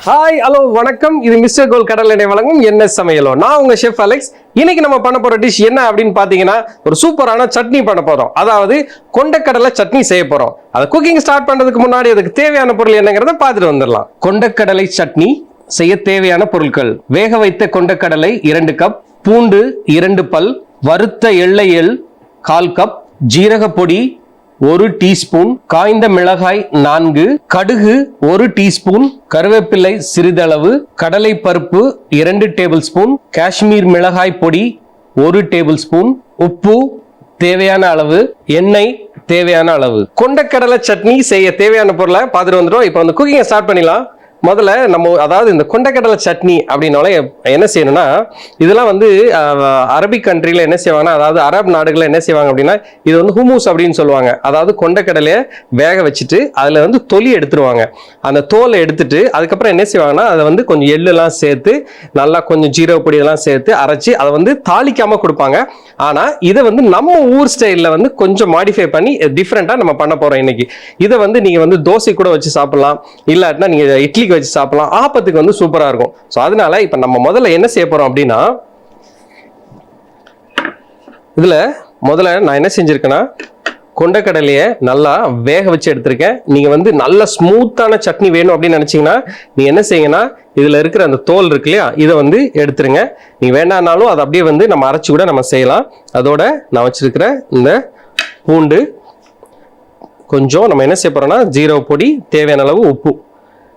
Hi hello வணக்கம். இது mister கோல் கடல் எண்ணெய் வழங்கும் என்ன சமையலோ. நான் உங்க ஷெஃப் அலெக்ஸ். இன்னைக்கு நம்ம பண்ண போற டிஷ் என்ன அப்படின்னு பாத்தீங்கன்னா ஒரு சூப்பரான சட்னி பண்ண போறோம். அதாவது கொண்டக்கடலை சட்னி செய்ய போறோம். அதை குக்கிங் ஸ்டார்ட் பண்றதுக்கு முன்னாடி அதுக்கு தேவையான பொருள் என்னங்கிறத பார்த்துட்டு வந்துடலாம். கொண்டக்கடலை சட்னி செய்ய தேவையான பொருட்கள்: வேக வைத்த கொண்டக்கடலை 2 கப், பூண்டு 2 பல், வறுத்த எள்ளை 1/4 கப், ஜீரக பொடி 1 டீஸ்பூன், காய்ந்த மிளகாய் 4, கடுகு 1 டீஸ்பூன், கருவேப்பிலை சிறிதளவு, கடலை பருப்பு 2 டேபிள் ஸ்பூன், காஷ்மீர் மிளகாய் பொடி 1 டேபிள் ஸ்பூன், உப்பு தேவையான அளவு, எண்ணெய் தேவையான அளவு. கொண்டக்கடலை சட்னி செய்ய தேவையான பொருளை பார்த்துட்டு வந்துடும். இப்போ வந்து குக்கிங்கை ஸ்டார்ட் பண்ணிடலாம். முதல்ல நம்ம அதாவது இந்த கொண்டக்கடலை சட்னி அப்படின்னாலே என்ன செய்யணும்னா, இதெல்லாம் வந்து அரபிக் கண்ட்ரியில் என்ன செய்வாங்கன்னா, அதாவது அரபு நாடுகளில் என்ன செய்வாங்க அப்படின்னா, இது வந்து ஹுமூஸ் அப்படின்னு சொல்லுவாங்க. அதாவது கொண்டக்கடலையை வேக வச்சுட்டு அதில் வந்து தொலி எடுத்துருவாங்க. அந்த தோலை எடுத்துட்டு அதுக்கப்புறம் என்ன செய்வாங்கன்னா, அதை வந்து கொஞ்சம் எள்ளெல்லாம் சேர்த்து நல்லா கொஞ்சம் ஜீரக பொடியெல்லாம் சேர்த்து அரைச்சி அதை வந்து தாளிக்காமல் கொடுப்பாங்க. ஆனால் இதை வந்து நம்ம ஊர் ஸ்டைலில் வந்து கொஞ்சம் மாடிஃபை பண்ணி டிஃப்ரெண்ட்டாக நம்ம பண்ண போகிறோம் இன்னைக்கு. இதை வந்து நீங்கள் வந்து தோசை கூட வச்சு சாப்பிடலாம், இல்லாட்டினா நீங்கள் இட்லி வச்சு சாப்பிடலாம். ஆப்பத்துக்கு வந்து சூப்பரா இருக்கும். சோ அதனால இப்ப நம்ம முதல்ல என்ன செய்ய போறோம் அப்படின்னா, இதுல முதல்ல நான் என்ன செஞ்சிருக்கேன்னா, கொண்டக்கடலையை நல்லா வேக வச்சு எடுத்திருக்கேன். நீங்க வந்து நல்ல ஸ்மூத்தான சட்னி வேணும் அப்படின்னு நினைச்சீங்கன்னா நீங்க என்ன செய்யுங்கன்னா, இதுல இருக்கிற அந்த தோல் இருக்கு இல்லையா, இதை வந்து எடுத்துருங்க. நீங்க வேண்டாம்னாலும் அதை அப்படியே வந்து நம்ம அரைச்சு கூட நம்ம செய்யலாம். அதோட நான் வச்சிருக்கிற இந்த பூண்டு கொஞ்சம், நம்ம என்ன செய்ய போறோம்னா, ஜீரக பொடி, தேவையான அளவு உப்பு,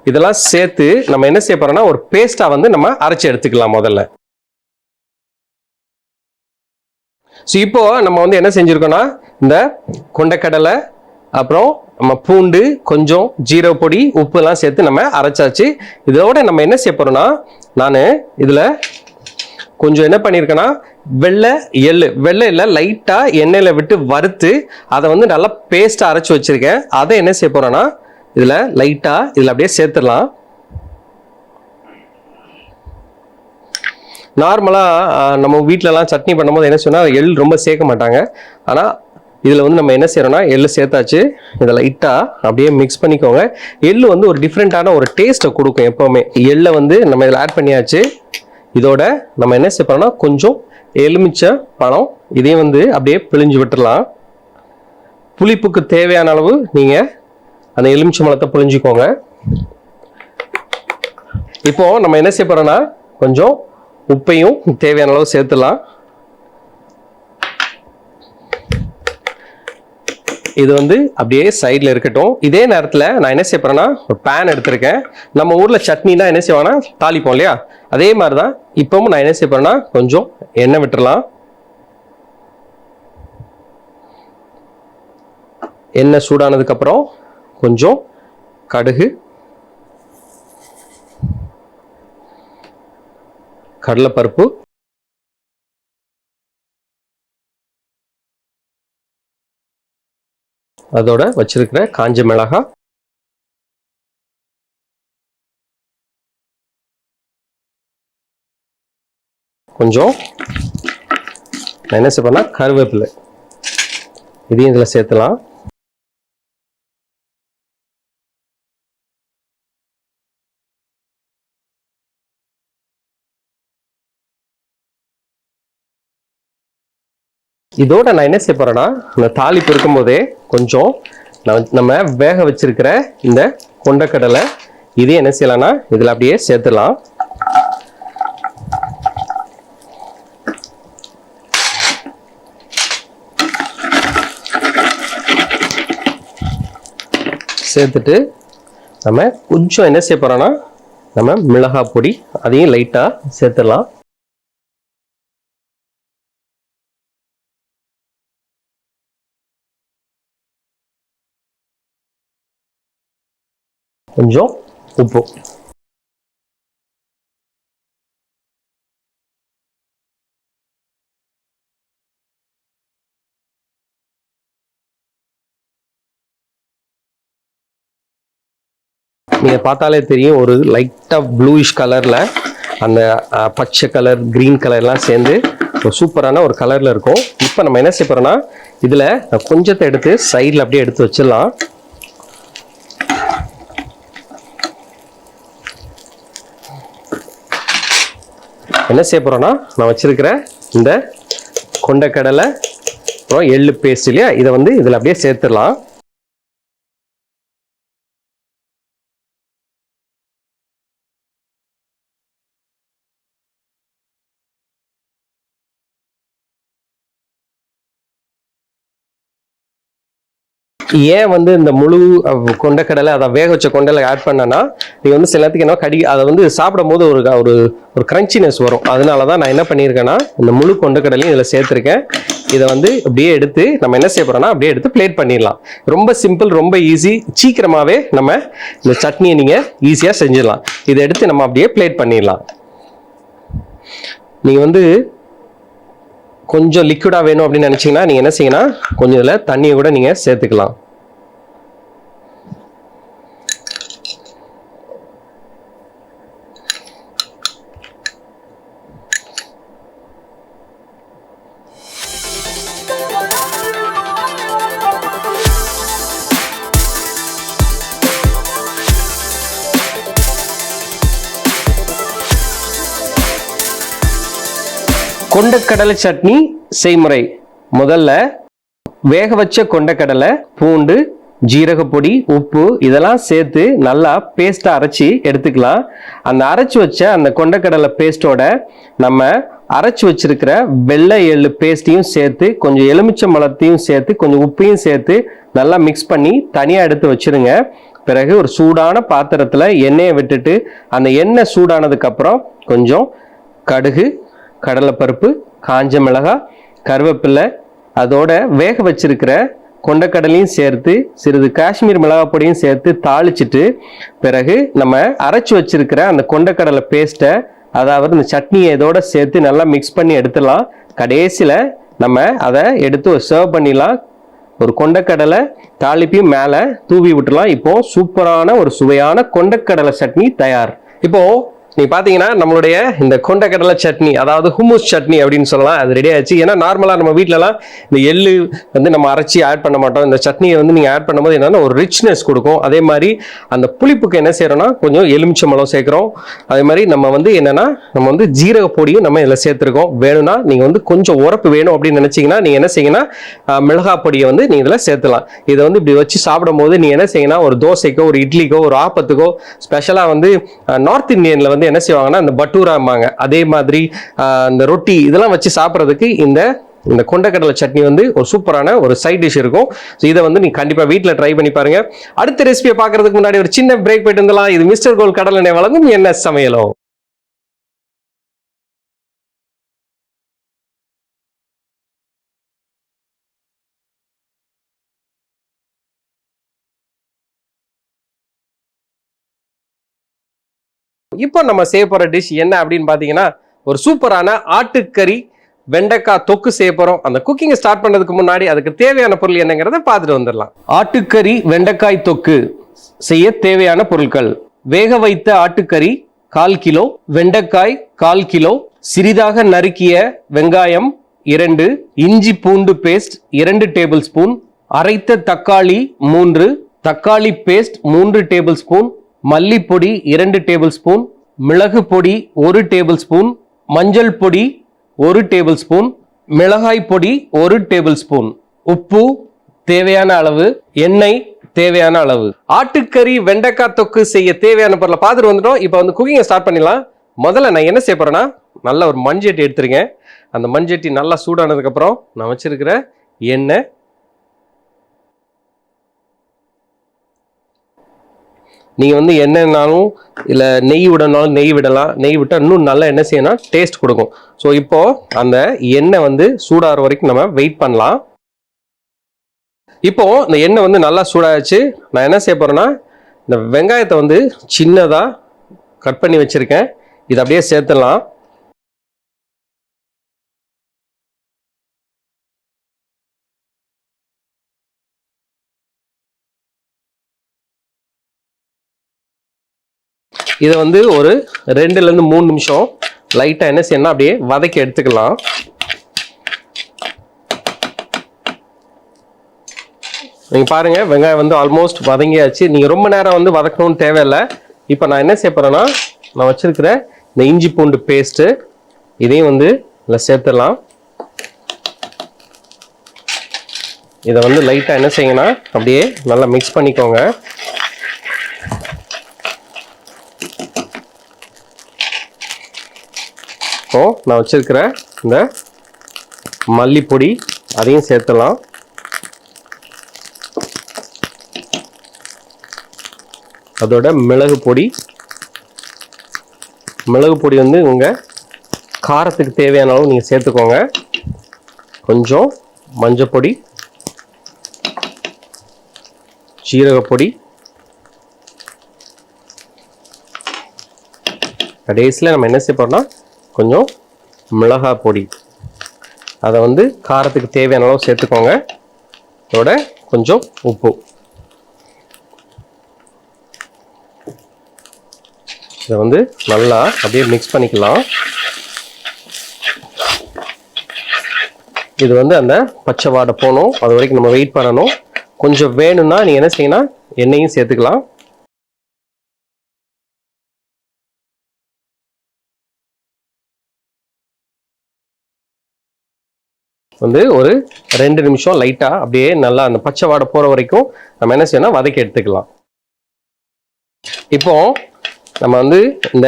இதெல்லாம் சேர்த்து நம்ம என்ன செய்ய போறோம்னா ஒரு பேஸ்டா வந்து நம்ம அரைச்சு எடுத்துக்கலாம் முதல்ல. இப்போ நம்ம வந்து என்ன செஞ்சிருக்கோம்னா, இந்த கொண்டக்கடலை அப்புறம் நம்ம பூண்டு கொஞ்சம் ஜீரக பொடி உப்பு எல்லாம் சேர்த்து நம்ம அரைச்சாச்சு. இதோட நம்ம என்ன செய்ய போறோம்னா, நான் இதுல கொஞ்சம் என்ன பண்ணிருக்கேன்னா, வெள்ளை எள்ளு லைட்டா எண்ணெயில விட்டு வறுத்து அதை வந்து நல்லா பேஸ்டா அரைச்சு வச்சிருக்கேன். அதை என்ன செய்ய போறோம்னா, இதுல லைட்டா இதுல அப்படியே சேர்த்துடலாம். நார்மலா நம்ம வீட்டுல எல்லாம் சட்னி பண்ணும்போது என்ன சொன்னா, எள் ரொம்ப சேர்க்க மாட்டாங்க. ஆனா இதுல வந்து நம்ம என்ன செய்யறோம்னா, எள்ளு சேர்த்தாச்சு. இதை லைட்டா அப்படியே மிக்ஸ் பண்ணிக்கோங்க. எள்ளு வந்து ஒரு டிஃப்ரெண்டான ஒரு டேஸ்ட்டை கொடுக்கும் எப்பவுமே. எள்ளை வந்து நம்ம இதில் ஆட் பண்ணியாச்சு. இதோட நம்ம என்ன செய்யறோம்னா, கொஞ்சம் எலுமிச்சை பழம் இதையும் வந்து அப்படியே பிழிஞ்சு விட்டுடலாம். புளிப்புக்கு தேவையான அளவு நீங்க அந்த எலுமிச்சை பழத்தை புழிஞ்சுக்கோங்க. இப்போ நம்ம என்ன செய்ய போறோம்னா, கொஞ்சம் உப்பையும் தேவையான அளவு சேர்த்துலாம். இது வந்து அப்படியே சைட்ல இருக்கட்டும். இதே நேரத்தில் நான் என்ன செய்ய போறேன்னா, ஒரு பேன் எடுத்திருக்கேன். நம்ம ஊர்ல சட்னினா என்ன செய்வாங்கன்னா தாளிப்போம் இல்லையா, அதே மாதிரிதான் இப்பவும் நான் என்ன செய்ய போறேன்னா, கொஞ்சம் எண்ணெய் விட்டுறலாம். எண்ணெய் சூடானதுக்கு அப்புறம் கொஞ்சம் கடுகு, கடலைப்பருப்பு, அதோட வச்சிருக்கிற காஞ்ச மிளகாய், கொஞ்சம் நான் என்ன செய்வேன்னா கருவேப்பிலை, இதையும் இதுல சேர்த்துலாம். இதோட நான் என்ன செய்ய போறேன்னா, இந்த தாளிப்பு இருக்கும் போதே கொஞ்சம் நம்ம வேக வச்சிருக்கிற இந்த கொண்டக்கடலை இதையும் என்ன செய்யலாம்னா இதுல அப்படியே சேர்த்துலாம். சேர்த்துட்டு நம்ம கொஞ்சம் என்ன செய்ய போறோம்னா, நம்ம மிளகாய் பொடி அதையும் லைட்டா சேர்த்துடலாம். கொஞ்சம் உப்பு. நீங்க பார்த்தாலே தெரியும், ஒரு லைட்டா ப்ளூயிஷ் கலர்ல அந்த பச்சை கலர் கிரீன் கலர்லாம் சேர்ந்து ஒரு சூப்பரான ஒரு கலர்ல இருக்கும். இப்போ நம்ம என்ன செய்ய போறோம்னா, இதுல கொஞ்சத்தை எடுத்து சைடில் அப்படியே எடுத்து வச்சிடலாம். என்ன செய்ய போறோம்னா நான் வச்சிருக்கிற இந்த கொண்டைக்கடலை அப்புறம் எள்ளு பேஸ்ட் இல்லையா, இதை வந்து இதில் அப்படியே சேர்த்துடலாம். ஏன் வந்து இந்த முழு கொண்டைக்கடலை அதை வேக வச்ச கொண்டலை ஆட் பண்ணனா, நீங்க வந்து சில நேரத்துக்கு என்ன அதை வந்து சாப்பிடும் போது ஒரு ஒரு கிரன்ச்சினஸ் வரும். அதனால தான் நான் என்ன பண்ணியிருக்கேன்னா இந்த முழு கொண்டைக்கடலையும் இதில் சேர்த்துருக்கேன். இதை வந்து அப்படியே எடுத்து நம்ம என்ன செய்ய போறோம்னா அப்படியே எடுத்து பிளேட் பண்ணிடலாம். ரொம்ப சிம்பிள், ரொம்ப ஈஸி. சீக்கிரமாவே நம்ம இந்த சட்னியை நீங்க ஈஸியா செஞ்சிடலாம். இதை எடுத்து நம்ம அப்படியே பிளேட் பண்ணிடலாம். நீங்க வந்து கொஞ்சம் லிக்விடா வேணும் அப்படின்னு நினைச்சீங்கன்னா நீங்க என்ன செய்யணும், கொஞ்சம் இதுல தண்ணியை கூட நீங்க சேர்த்துக்கலாம். கொண்டைக்கடலை சட்னி செய்முறை. முதல்ல வேக வச்ச கொண்டைக்கடலை, பூண்டு, ஜீரகப்பொடி, உப்பு இதெல்லாம் சேர்த்து நல்லா பேஸ்டா அரைச்சி எடுத்துக்கலாம். அந்த அரைச்சி வச்ச அந்த கொண்டைக்கடலை பேஸ்டோட நம்ம அரைச்சி வச்சிருக்கிற வெள்ளை எள்ளு பேஸ்டையும் சேர்த்து கொஞ்சம் எலுமிச்சம்பழத்தையும் சேர்த்து கொஞ்சம் உப்பையும் சேர்த்து நல்லா மிக்ஸ் பண்ணி தனியாக எடுத்து வச்சிருங்க. பிறகு ஒரு சூடான பாத்திரத்தில் எண்ணெயை விட்டுட்டு அந்த எண்ணெய் சூடானதுக்கு அப்புறம் கொஞ்சம் கடுகு, கடலைப்பருப்பு, காஞ்ச மிளகாய், கருவேப்பிலை, அதோட வேக வச்சிருக்கிற கொண்டைக்கடலையும் சேர்த்து சிறிது காஷ்மீர் மிளகாய் பொடியும் சேர்த்து தாளிச்சிட்டு பிறகு நம்ம அரைச்சி வச்சிருக்கிற அந்த கொண்டைக்கடலை பேஸ்ட்டை, அதாவது இந்த சட்னியை இதோட சேர்த்து நல்லா மிக்ஸ் பண்ணி எடுத்துடலாம். கடைசியில் நம்ம அதை எடுத்து சர்வ் பண்ணிடலாம். ஒரு கொண்டைக்கடலை தாளிப்பையும் மேலே தூவி விட்டுலாம். இப்போ சூப்பரான ஒரு சுவையான கொண்டைக்கடலை சட்னி தயார். இப்போ நீ பாத்தீங்கன்னா நம்மளுடைய இந்த கொண்டைக்கடலை சட்னி, அதாவது ஹுமுஸ் சட்னி அப்படின்னு சொல்லலாம், அது ரெடி ஆச்சு. ஏன்னா நார்மலா நம்ம வீட்டிலலாம் இந்த எள்ளு வந்து நம்ம அரைச்சி ஆட் பண்ண மாட்டோம். இந்த சட்னியை வந்து நீங்க ஆட் பண்ணும்போது என்னன்னா ஒரு ரிச்னஸ் கொடுக்கும். அதே மாதிரி அந்த புளிப்புக்கு என்ன செய்யறோம்னா கொஞ்சம் எலுமிச்சம்பழம் சேர்க்கிறோம். அதே மாதிரி நம்ம வந்து என்னன்னா நம்ம வந்து ஜீரக பொடியும் நம்ம இதில் சேர்த்துருக்கோம். வேணும்னா நீங்க வந்து கொஞ்சம் உரப்பு வேணும் அப்படின்னு நினைச்சீங்கன்னா நீங்க என்ன செய்யணும், மிளகாய் பொடியை வந்து நீங்க இதில் சேர்த்துலாம். இதை வந்து இப்படி வச்சு சாப்பிடும் போது நீங்க என்ன செய்யணும், ஒரு தோசைக்கோ ஒரு இட்லிக்கோ ஒரு ஆப்பத்துக்கோ, ஸ்பெஷலா வந்து நார்த் இந்தியன்ல வந்து என்ன செய்வாங்கன்னா இந்த பட்டூராம்பாங்க, அதே மாதிரி இந்த ரொட்டி இதெல்லாம் வச்சு சாப்பிட்றதுக்கு இந்த கொண்டைக்கடலை சட்னி வந்து ஒரு சூப்பரான ஒரு சைட் டிஷ் இருக்கும். இதை வந்து நீங்க கண்டிப்பா வீட்டில் ட்ரை பண்ணி பாருங்க. அடுத்த ரெசிபியை பார்க்கறதுக்கு முன்னாடி ஒரு சின்ன பிரேக் போயிட்டு இருந்தலாம். இது மிஸ்டர் கோல்ட் கடல் எண்ணெய் வழங்கும் என்ன சமையலோ. இப்போ நம்ம செய்ய போற டிஷ் என்ன அப்படின்னு பாத்தீங்கன்னா ஒரு சூப்பரான ஆட்டுக்கறி வெண்டைக்காய் தொக்கு செய்ய போறோம். அந்த குக்கிங் ஸ்டார்ட் பண்றதுக்கு முன்னாடி அதுக்கு தேவையான பொருள் என்னங்கிறத பார்த்துட்டு வந்துடலாம். ஆட்டுக்கறி வெண்டைக்காய் தொக்கு செய்ய தேவையான பொருட்கள்: வேக வைத்த ஆட்டுக்கறி 1/4 கிலோ, வெண்டைக்காய் 1/4 கிலோ, சிறிதாக நறுக்கிய வெங்காயம் 2, இஞ்சி பூண்டு பேஸ்ட் 2 டேபிள் ஸ்பூன், அரைத்த தக்காளி 3, தக்காளி பேஸ்ட் 3 டேபிள் ஸ்பூன், மல்லிப்பொடி 2 டேபிள் ஸ்பூன், மிளகு பொடி 1 டேபிள் ஸ்பூன், மஞ்சள் பொடி 1 டேபிள் ஸ்பூன், மிளகாய் பொடி 1 டேபிள் ஸ்பூன், உப்பு தேவையான அளவு, எண்ணெய் தேவையான அளவு. ஆட்டுக்கறி வெண்டைக்காய் தொக்கு செய்ய தேவையான பொருளை பார்த்துட்டு வந்துட்டோம். இப்போ வந்து குக்கிங்கை ஸ்டார்ட் பண்ணிடலாம். முதல்ல நான் என்ன செய்ய போறேன்னா நல்ல ஒரு மண்சட்டி எடுத்துருக்கேன். அந்த மண்சட்டி நல்லா சூடானதுக்கு அப்புறம் நான் வச்சிருக்கிற எண்ணெய், நீங்க வந்து எண்ணெய்னாலும் இல்லை நெய் விடனாலும் நெய் விடலாம். நெய் விட்டால் இன்னும் நல்லா என்ன செய்யணும், டேஸ்ட் கொடுக்கும். ஸோ இப்போ அந்த எண்ணெய் வந்து சூடாகிற வரைக்கும் நம்ம வெயிட் பண்ணலாம். இப்போ இந்த எண்ணெய் வந்து நல்லா சூடாச்சு. நான் என்ன செய்ய போறேன்னா இந்த வெங்காயத்தை வந்து சின்னதா கட் பண்ணி வச்சிருக்கேன், இதை அப்படியே சேர்த்துடலாம். இதை வந்து ஒரு 2லேருந்து 3 நிமிஷம் லைட்டா என்ன செய்யணும் அப்படியே வதக்கி எடுத்துக்கலாம். நீங்க பாருங்க வெங்காயம் வந்து ஆல்மோஸ்ட் வதங்கியாச்சு. நீங்க ரொம்ப நேரம் வந்து வதக்கணும்னு தேவையில்லை. இப்போ நான் என்ன செய்ய போறேன்னா நான் வச்சிருக்கிற இந்த இஞ்சி பூண்டு பேஸ்ட்டு இதையும் வந்து இதில் சேர்த்துடலாம். இதை வந்து லைட்டாக என்ன செய்யுங்கன்னா அப்படியே நல்லா மிக்ஸ் பண்ணிக்கோங்க. இப்போ நான் வச்சிருக்கிற இந்த மல்லிப்பொடி அதையும் சேர்த்துலாம். அதோட மிளகு பொடி வந்து உங்கள் காரத்துக்கு தேவையான அளவு நீங்கள் சேர்த்துக்கோங்க. கொஞ்சம் மஞ்சப்பொடி, ஜீரகப்பொடி, கடைசியில் நம்ம என்ன செய்ய போறோம்னா கொஞ்சம் மிளகாய் பொடி, அதை வந்து காரத்துக்கு தேவையான அளவு சேர்த்துக்கோங்க. அதோட கொஞ்சம் உப்பு. இதை வந்து நல்லா அப்படியே மிக்ஸ் பண்ணிக்கலாம். இது வந்து அந்த பச்சை வாடை போகணும், அது வரைக்கும் நம்ம வெயிட் பண்ணணும். கொஞ்சம் வேணும்னா நீங்க என்ன செய்யணும், எண்ணெயும் சேர்த்துக்கலாம். வந்து ஒரு 2 நிமிஷம் லைட்டா அப்படியே நல்லா அந்த பச்சை வாடை போற வரைக்கும் நம்ம என்ன செய்யணும், வதக்கி எடுத்துக்கலாம். இப்போ நம்ம வந்து இந்த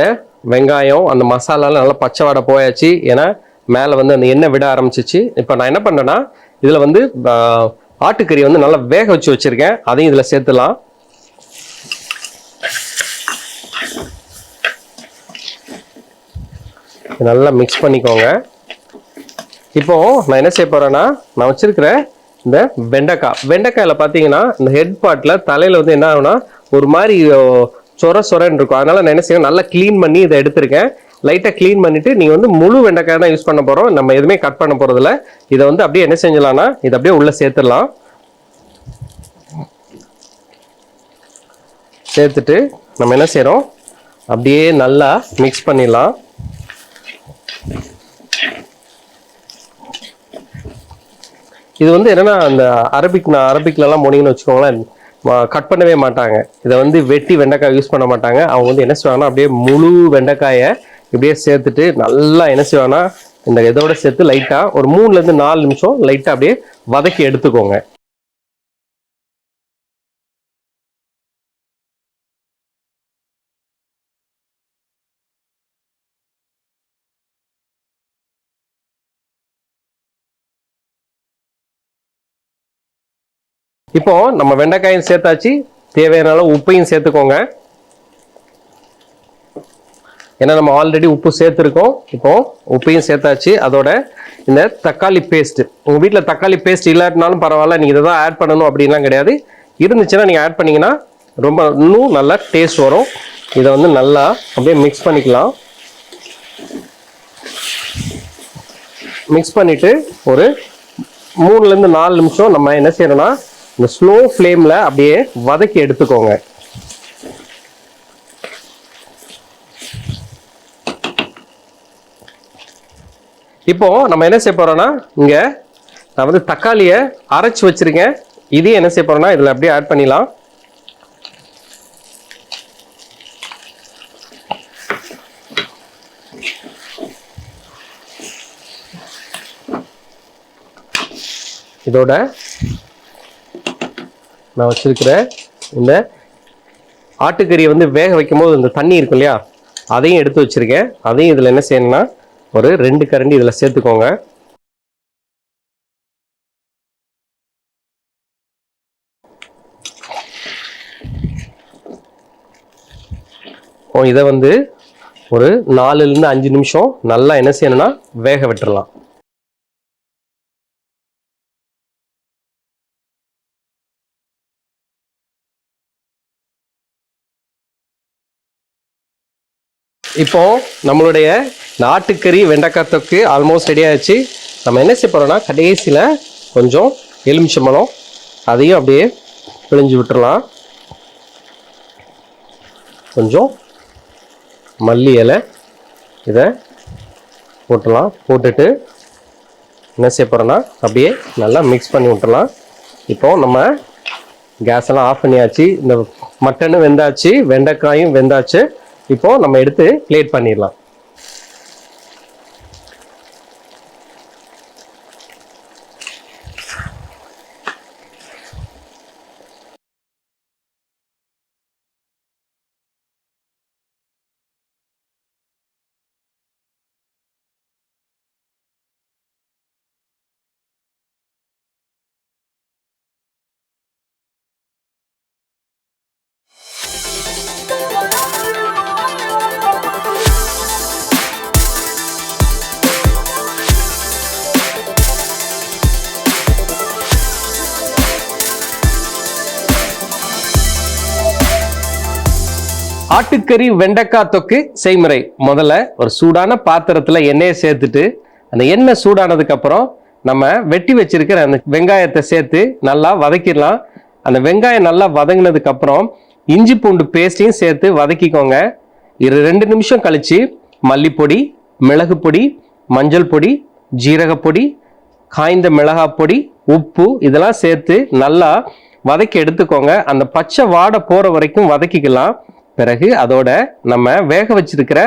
வெங்காயம் அந்த மசாலாலாம் நல்லா பச்சை வாடை போயாச்சு. ஏன்னா மேலே வந்து அந்த எண்ணெய் விட ஆரம்பிச்சிச்சு. இப்போ நான் என்ன பண்ணுறேன்னா இதில் வந்து ஆட்டுக்கறி வந்து நல்லா வேக வச்சு வச்சுருக்கேன், அதையும் இதில் சேர்த்துலாம். நல்லா மிக்ஸ் பண்ணிக்கோங்க. இப்போ நான் என்ன செய்ய போகிறேன்னா நான் வச்சுருக்கிற இந்த வெண்டைக்காயில் பார்த்தீங்கன்னா இந்த ஹெட் பார்ட்டில் தலையில் வந்து என்ன ஆகுனா ஒரு மாதிரி சொரன்னு இருக்கும். அதனால நான் என்ன செய்யணும், நல்லா க்ளீன் பண்ணி இதை எடுத்திருக்கேன். லைட்டாக க்ளீன் பண்ணிட்டு நீங்கள் வந்து முழு வெண்டைக்காய் தான் யூஸ் பண்ண போகிறோம், நம்ம எதுவுமே கட் பண்ண போகிறதில்ல. இதை வந்து அப்படியே என்ன செஞ்சலாம்னா இதை அப்படியே உள்ளே சேர்த்துடலாம். சேர்த்துட்டு நம்ம என்ன செய்கிறோம், அப்படியே நல்லா மிக்ஸ் பண்ணிடலாம். இது வந்து என்னன்னா அந்த அரபிக்லலாம் போனீங்கன்னு வச்சுக்கோங்களேன், கட் பண்ணவே மாட்டாங்க. இதை வந்து வெட்டி வெண்டைக்காய் யூஸ் பண்ண மாட்டாங்க. அவங்க வந்து என்ன செய்வாங்கன்னா அப்படியே முழு வெண்டைக்காயை இப்படியே சேர்த்துட்டு நல்லா என்ன செய்வாங்கன்னா இந்த இதோட சேர்த்து லைட்டாக ஒரு 3லேருந்து 4 நிமிஷம் லைட்டாக அப்படியே வதக்கி எடுத்துக்கோங்க. இப்போ நம்ம வெண்டைக்காயும் சேர்த்தாச்சு, தேவையான அளவு உப்பையும் சேர்த்துக்கோங்க. ஏன்னா நம்ம ஆல்ரெடி உப்பு சேர்த்துருக்கோம். இப்போ உப்பையும் சேர்த்தாச்சு. அதோட இந்த தக்காளி பேஸ்ட், உங்கள் வீட்டில் தக்காளி பேஸ்ட் இல்லாட்டினாலும் பரவாயில்ல, நீங்கள் இதை தான் ஆட் பண்ணணும் அப்படின்லாம் கிடையாது. இருந்துச்சுன்னா நீங்கள் ஆட் பண்ணிங்கன்னா ரொம்ப இன்னும் நல்லா டேஸ்ட் வரும். இதை வந்து நல்லா அப்படியே மிக்ஸ் பண்ணிக்கலாம். மிக்ஸ் பண்ணிவிட்டு ஒரு 3லேருந்து 4 நிமிஷம் நம்ம என்ன செய்யணும்னா இந்த ஸ்லோ ஃப்ளேமில் அப்படியே வதக்கி எடுத்துக்கோங்க. இப்போ நம்ம என்ன செய்ய போறோம்னா இங்க நான் வந்து தக்காளியை அரைச்சு வச்சிருக்கேன், இதையும் என்ன செய்ய போறோம்னா இதில் அப்படியே ஆட் பண்ணிடலாம். இதோட நான் வச்சிருக்கிற இந்த ஆட்டுக்கறியை வந்து வேக வைக்கும் போது இந்த தண்ணி இருக்கும் இல்லையா, அதையும் எடுத்து வச்சிருக்கேன். அதையும் இதில் என்ன செய்யணும்னா ஒரு 2 கரண்டி இதில் சேர்த்துக்கோங்க. இதை வந்து ஒரு 4லேருந்து 5 நிமிஷம் நல்லா என்ன செய்யணும்னா வேக விட்டுறலாம். இப்போ நம்மளுடைய நாட்டுக்கறி வெண்டைக்காய் தொக்கு ஆல்மோஸ்ட் ரெடி ஆயிடுச்சு. நம்ம என்ன செய்ய போறோம்னா கடைசியில் கொஞ்சம் எலுமிச்சம்பழம் அதையும் அப்படியே பிழிஞ்சு விட்டுறலாம். கொஞ்சம் மல்லி இலை இதை போட்டுடலாம். போட்டுட்டு என்ன செய்ய போறோம்னா அப்படியே நல்லா மிக்ஸ் பண்ணி விட்டுறலாம். இப்போ நம்ம கேஸ் எல்லாம் ஆஃப் பண்ணியாச்சு. இந்த மட்டனும் வெந்தாச்சு, வெண்டைக்காயும் வெந்தாச்சு. இப்போ நம்ம எடுத்து பிளேட் பண்ணிடலாம். ஆட்டுக்கறி வெண்டைக்காய் தொக்கு செய்முறை. முதல்ல ஒரு சூடான பாத்திரத்துல எண்ணெயை சேர்த்துட்டு அந்த எண்ணெய் சூடானதுக்கு அப்புறம் நம்ம வெட்டி வச்சிருக்கிற அந்த வெங்காயத்தை சேர்த்து நல்லா வதக்கிடலாம். அந்த வெங்காயம் நல்லா வதங்கினதுக்கு அப்புறம் இஞ்சி பூண்டு பேஸ்டையும் சேர்த்து வதக்கிக்கோங்க. 2 நிமிஷம் கழிச்சு மல்லிப்பொடி, மிளகு பொடி, மஞ்சள் பொடி, ஜீரகப்பொடி, காய்ந்த மிளகாய் பொடி, உப்பு இதெல்லாம் சேர்த்து நல்லா வதக்கி எடுத்துக்கோங்க. அந்த பச்சை வாடை போற வரைக்கும் வதக்கிக்கலாம். பிறகு அதோட நம்ம வேக வச்சிருக்கிற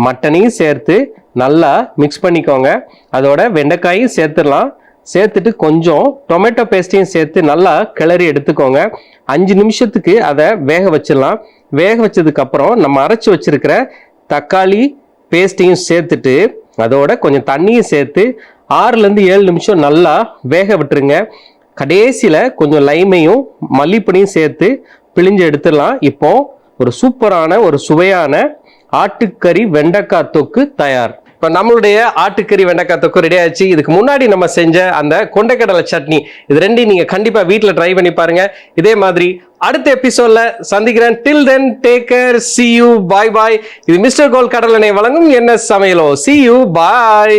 மட்டனையும் சேர்த்து நல்லா மிக்ஸ் பண்ணிக்கோங்க. அதோட வெண்டைக்காயும் சேர்த்துடலாம். சேர்த்துட்டு கொஞ்சம் டொமேட்டோ பேஸ்டையும் சேர்த்து நல்லா கிளறி எடுத்துக்கோங்க. 5 நிமிஷத்துக்கு அதை வேக வச்சிடலாம். வேக வச்சதுக்கு அப்புறம் நம்ம அரைச்சி வச்சிருக்கிற தக்காளி பேஸ்டையும் சேர்த்துட்டு அதோட கொஞ்சம் தண்ணியும் சேர்த்து 6-7 நிமிஷம் நல்லா வேக விட்டுருங்க. கடைசியில கொஞ்சம் லைமையும் மல்லிப்பொடியும் சேர்த்து பிழிஞ்சு எடுத்துடலாம். இப்போ ஒரு சூப்பரான ஒரு சுவையான ஆட்டுக்கறி வெண்டைக்காய் தொக்கு தயார். இப்போ நம்மளுடைய ஆட்டுக்கறி வெண்டைக்காய் தொக்கு ரெடி ஆயிடுச்சு. இதுக்கு முன்னாடி நம்ம செஞ்ச அந்த கொண்டைக்கடலை சட்னி, இது ரெண்டையும் நீங்க கண்டிப்பா வீட்டில் ட்ரை பண்ணி பாருங்க. இதே மாதிரி அடுத்த எபிசோட்ல சந்திக்கிறேன். Till then take care, see you, bye bye. இது மிஸ்டர் கோல்ட் கடலெண்ணெய் வழங்கும் NS சமையலோ. see you, bye.